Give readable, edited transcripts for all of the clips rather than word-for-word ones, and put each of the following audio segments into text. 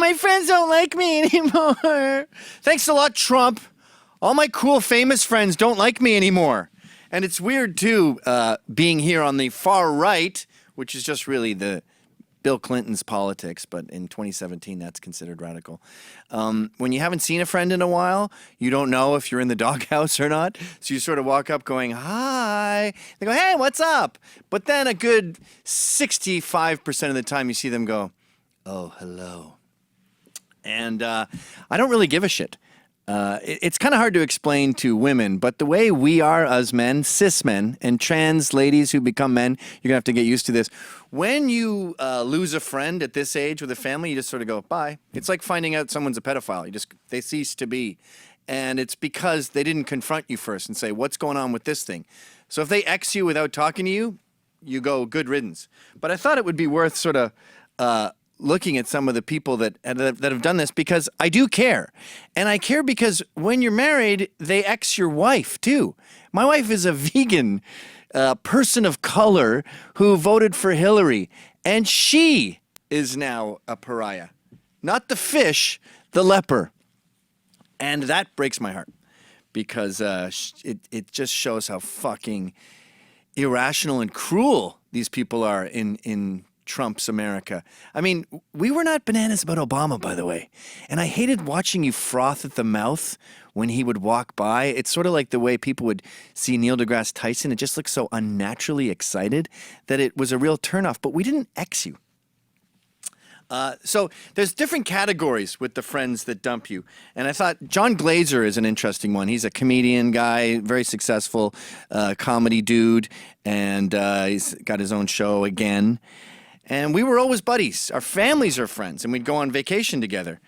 my friends don't like me anymore. Thanks a lot, Trump. All my cool, famous friends don't like me anymore. And it's weird, too, being here on the far right, which is just really the Bill Clinton's politics, but in 2017, that's considered radical. When you haven't seen a friend in a while, you don't know if you're in the doghouse or not. So you sort of walk up going, hi. They go, hey, what's up? But then a good 65% of the time you see them go, oh, hello. And I don't really give a shit. It's kind of hard to explain to women, but the way we are as men, cis men, and trans ladies who become men, you're going to have to get used to this. When you lose a friend at this age with a family, you just sort of go, bye. It's like finding out someone's a pedophile. They cease to be. And it's because they didn't confront you first and say, what's going on with this thing? So if they X you without talking to you, you go, good riddance. But I thought it would be worth sort of looking at some of the people that have done this, because I do care. And I care because when you're married, they X your wife too. My wife is a vegan person of color who voted for Hillary, and she is now a pariah. Not the fish, the leper. And that breaks my heart, because it just shows how fucking irrational and cruel these people are in Trump's America. I mean, we were not bananas about Obama, by the way. And I hated watching you froth at the mouth when he would walk by. It's sort of like the way people would see Neil deGrasse Tyson. It just looked so unnaturally excited that it was a real turnoff. But we didn't X you. So there's different categories with the friends that dump you. And I thought John Glazer is an interesting one. He's a comedian guy, very successful comedy dude, and he's got his own show again. And we were always buddies. Our families are friends, and we'd go on vacation together.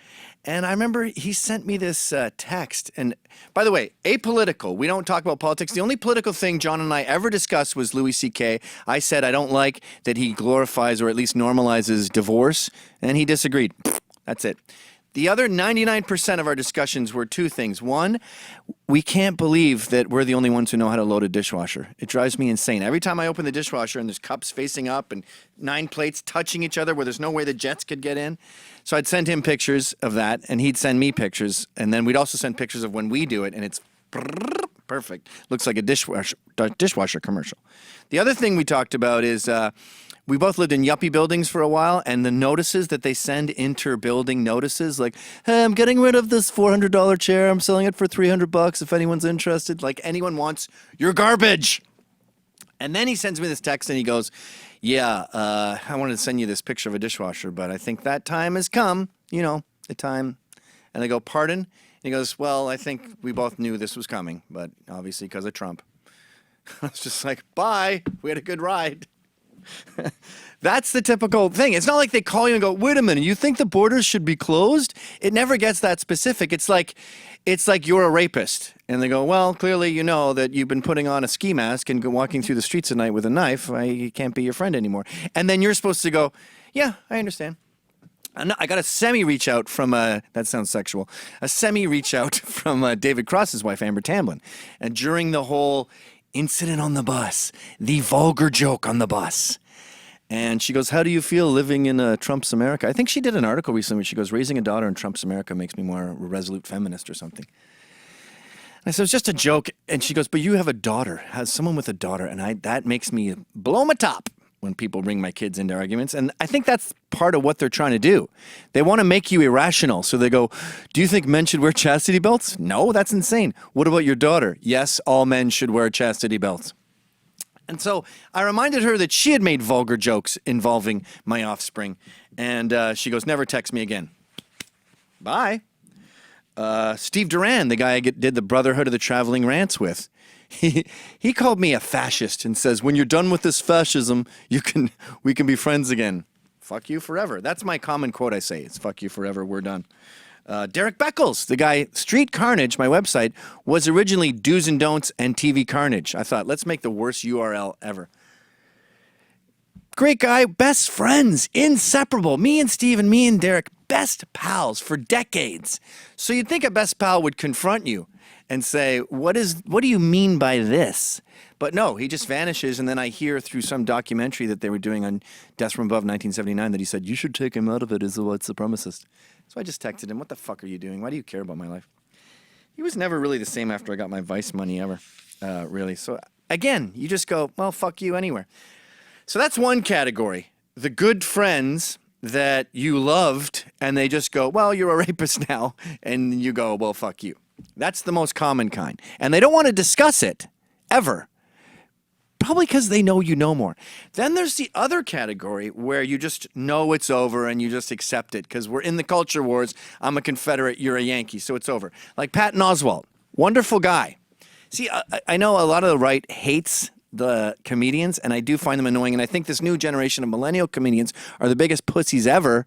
And I remember he sent me this text. And by the way, apolitical. We don't talk about politics. The only political thing John and I ever discussed was Louis C.K. I said I don't like that he glorifies or at least normalizes divorce, and he disagreed. That's it. The other 99% of our discussions were two things. One, we can't believe that we're the only ones who know how to load a dishwasher. It drives me insane. Every time I open the dishwasher and there's cups facing up and 9 plates touching each other where there's no way the jets could get in. So I'd send him pictures of that, and he'd send me pictures. And then we'd also send pictures of when we do it, and it's perfect. Looks like a dishwasher commercial. The other thing we talked about is we both lived in yuppie buildings for a while, and the notices that they send inter-building notices, like, hey, I'm getting rid of this $400 chair. I'm selling it for $300 if anyone's interested. Like, anyone wants your garbage. And then he sends me this text, and he goes, yeah, I wanted to send you this picture of a dishwasher, but I think that time has come, you know, the time. And I go, pardon? And he goes, well, I think we both knew this was coming, but obviously because of Trump. I was just like, bye. We had a good ride. That's the typical thing. It's not like they call you and go, wait a minute, you think the borders should be closed? It never gets that specific. It's like you're a rapist. And they go, well, clearly you know that you've been putting on a ski mask and walking through the streets at night with a knife. I can't be your friend anymore. And then you're supposed to go, yeah, I understand. I got a semi-reach out from, that sounds sexual, a semi-reach out from David Cross's wife, Amber Tamblyn. And during the whole incident on the bus, the vulgar joke on the bus. And she goes, how do you feel living in Trump's America? I think she did an article recently where she goes, raising a daughter in Trump's America makes me more a resolute feminist or something. And I said, it's just a joke. And she goes, but you have a daughter, has someone with a daughter. And that makes me blow my top when people bring my kids into arguments. And I think that's part of what they're trying to do. They want to make you irrational. So they go, do you think men should wear chastity belts? No, that's insane. What about your daughter? Yes, all men should wear chastity belts. And so I reminded her that she had made vulgar jokes involving my offspring. And she goes, never text me again. Bye. Steve Duran, the guy I did the Brotherhood of the Traveling Rants with, he called me a fascist and says, when you're done with this fascism, we can be friends again. Fuck you forever. That's my common quote I say. It's fuck you forever, we're done. Derek Beckles, the guy, Street Carnage, my website, was originally Do's and Don'ts and TV Carnage. I thought, let's make the worst URL ever. Great guy, best friends, inseparable. Me and Steve and me and Derek, best pals for decades. So you'd think a best pal would confront you and say, what do you mean by this? But no, he just vanishes, and then I hear through some documentary that they were doing on Death from Above 1979 that he said, you should take him out of it as a white supremacist. So I just texted him, what the fuck are you doing? Why do you care about my life? He was never really the same after I got my Vice money ever, really. So again, you just go, well, fuck you anywhere. So that's one category. The good friends that you loved and they just go, well, you're a rapist now. And you go, well, fuck you. That's the most common kind. And they don't want to discuss it ever. Probably because they know you know more. Then there's the other category where you just know it's over and you just accept it because we're in the culture wars. I'm a Confederate, you're a Yankee, so it's over. Like Patton Oswalt, wonderful guy. See, I know a lot of the right hates the comedians, and I do find them annoying, and I think this new generation of millennial comedians are the biggest pussies ever.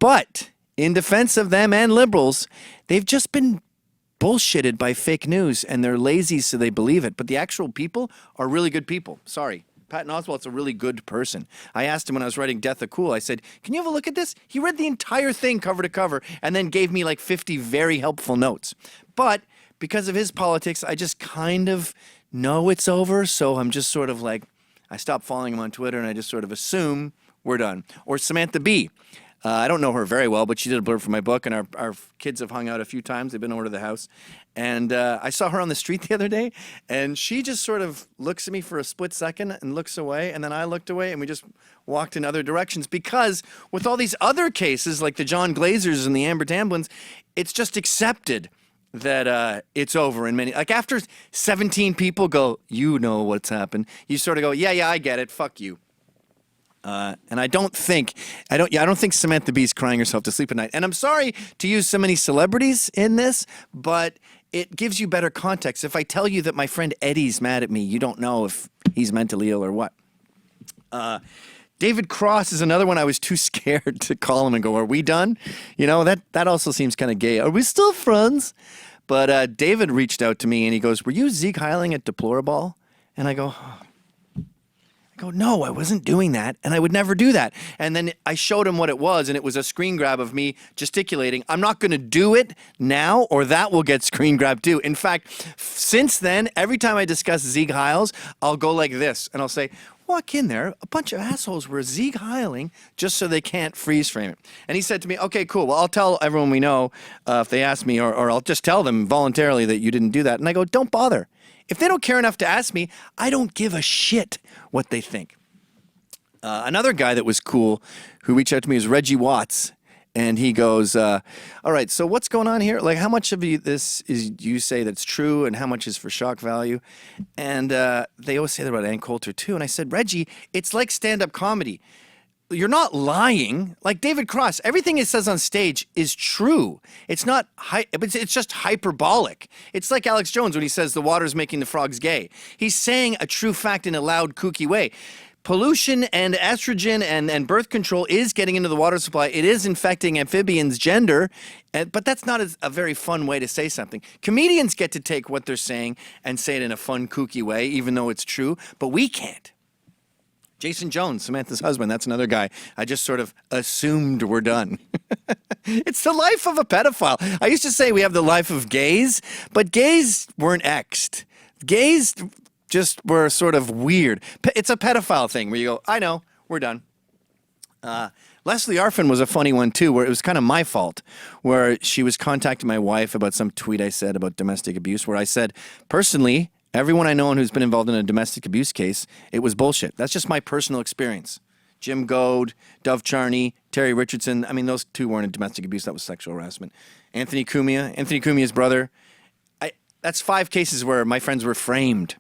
But in defense of them and liberals, they've just been bullshitted by fake news, and they're lazy so they believe it. But the actual people are really good people. Sorry. Patton Oswalt's a really good person. I asked him when I was writing Death of Cool, I said, can you have a look at this? He read the entire thing cover to cover and then gave me like 50 very helpful notes. But because of his politics, I just kind of know it's over, so I'm just sort of like, I stop following him on Twitter and I just sort of assume we're done. Or Samantha Bee. I don't know her very well, but she did a blurb for my book, and our kids have hung out a few times. They've been over to the house. And I saw her on the street the other day, and she just sort of looks at me for a split second and looks away, and then I looked away, and we just walked in other directions. Because with all these other cases, like the John Glazers and the Amber Tamblins, it's just accepted that it's over in many. Like after 17 people go, you know what's happened, you sort of go, yeah, I get it, fuck you. And I don't think Samantha Bee's crying herself to sleep at night. And I'm sorry to use so many celebrities in this, but it gives you better context. If I tell you that my friend Eddie's mad at me, you don't know if he's mentally ill or what. David Cross is another one I was too scared to call him and go, are we done? You know, that also seems kind of gay. Are we still friends? But David reached out to me and he goes, were you Zeke Heiling at Deplorable? And I go, no, I wasn't doing that, and I would never do that. And then I showed him what it was, and it was a screen grab of me gesticulating. I'm not going to do it now, or that will get screen grabbed too. In fact, since then, every time I discuss Zeke Hiles, I'll go like this, and I'll say, walk in there, a bunch of assholes were Zeke Heiling, just so they can't freeze frame it. And he said to me, okay, cool, well, I'll tell everyone we know if they ask me, or I'll just tell them voluntarily that you didn't do that. And I go, don't bother. If they don't care enough to ask me, I don't give a shit what they think. Another guy that was cool who reached out to me is Reggie Watts. And he goes, all right, so what's going on here? Like, how much of this is you say that's true and how much is for shock value? And they always say that about Ann Coulter, too. And I said, Reggie, it's like stand-up comedy. You're not lying. Like David Cross, everything he says on stage is true. It's not, it's just hyperbolic. It's like Alex Jones when he says the water's making the frogs gay. He's saying a true fact in a loud, kooky way. Pollution and estrogen and birth control is getting into the water supply. It is infecting amphibians' gender, but that's not a very fun way to say something. Comedians get to take what they're saying and say it in a fun, kooky way, even though it's true, but we can't. Jason Jones, Samantha's husband, that's another guy. I just sort of assumed we're done. It's the life of a pedophile. I used to say we have the life of gays, but gays weren't exed. Gays just were sort of weird. It's a pedophile thing where you go, I know, we're done. Leslie Arfin was a funny one, too, where it was kind of my fault, where she was contacting my wife about some tweet I said about domestic abuse, where I said, personally, everyone I know who's been involved in a domestic abuse case, it was bullshit. That's just my personal experience. Jim Goad, Dove Charney, Terry Richardson. I mean, those two weren't in domestic abuse. That was sexual harassment. Anthony Cumia's brother. That's 5 cases where my friends were framed.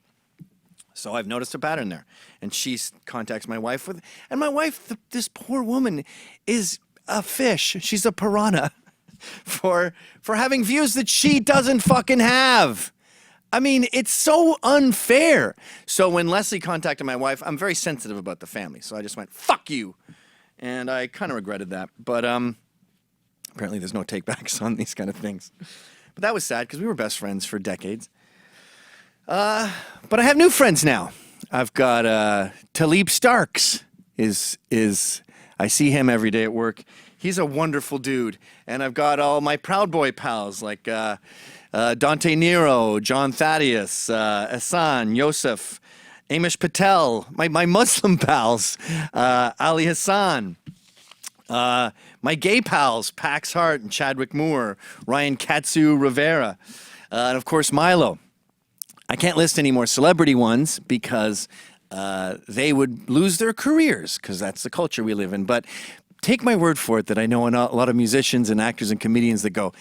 So I've noticed a pattern there. And she contacts my wife and my wife, this poor woman, is a fish. She's a piranha for having views that she doesn't fucking have. I mean, it's so unfair. So when Leslie contacted my wife, I'm very sensitive about the family. So I just went, fuck you. And I kind of regretted that. But apparently there's no takebacks on these kind of things. But that was sad because we were best friends for decades. But I have new friends now. I've got Talib Starks I see him every day at work. He's a wonderful dude. And I've got all my Proud Boy pals like Dante Nero, John Thaddeus, Hassan, Yosef, Amish Patel, my Muslim pals, Ali Hassan. My gay pals, Pax Hart and Chadwick Moore, Ryan Katsu Rivera, and of course Milo. I can't list any more celebrity ones because they would lose their careers because that's the culture we live in. But take my word for it that I know a lot of musicians and actors and comedians that go,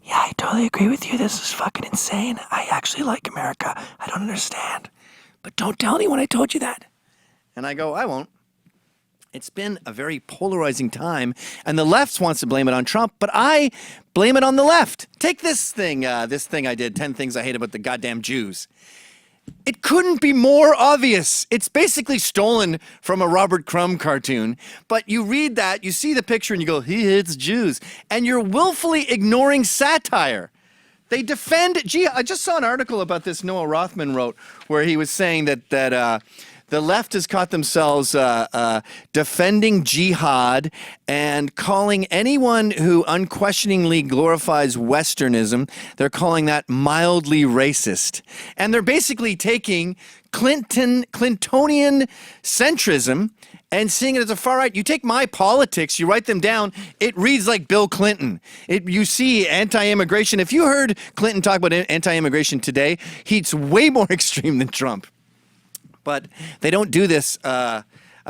yeah, I totally agree with you. This is fucking insane. I actually like America. I don't understand. But don't tell anyone I told you that. And I go, I won't. It's been a very polarizing time, and the left wants to blame it on Trump, but I blame it on the left. Take this thing I did, 10 things I hate about the goddamn Jews. It couldn't be more obvious. It's basically stolen from a Robert Crumb cartoon, but you read that, you see the picture, and you go, he hates Jews, and you're willfully ignoring satire. They defend, I just saw an article about this Noah Rothman wrote, where he was saying that the left has caught themselves defending jihad and calling anyone who unquestioningly glorifies Westernism, they're calling that mildly racist. And they're basically taking Clintonian centrism and seeing it as a far right. You take my politics, you write them down, it reads like Bill Clinton. You see anti-immigration. If you heard Clinton talk about anti-immigration today, he's way more extreme than Trump. But they don't do this they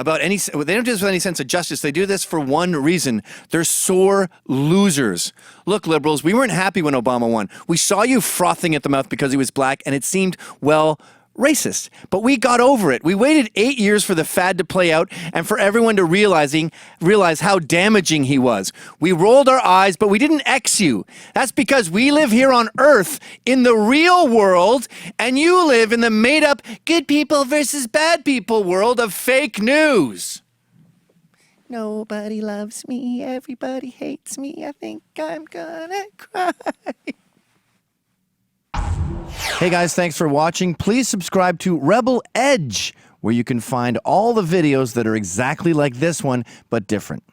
don't do this with any sense of justice. They do this for one reason. They're sore losers. Look, liberals, we weren't happy when Obama won. We saw you frothing at the mouth because he was black, and it seemed, well, racist. But we got over it. We waited 8 years for the fad to play out and for everyone to realize how damaging he was. We rolled our eyes, but we didn't X you. That's because we live here on Earth in the real world, and you live in the made-up good people versus bad people world of fake news. Nobody loves me. Everybody hates me. I think I'm gonna cry. Hey guys, thanks for watching. Please subscribe to Rebel Edge, where you can find all the videos that are exactly like this one, but different.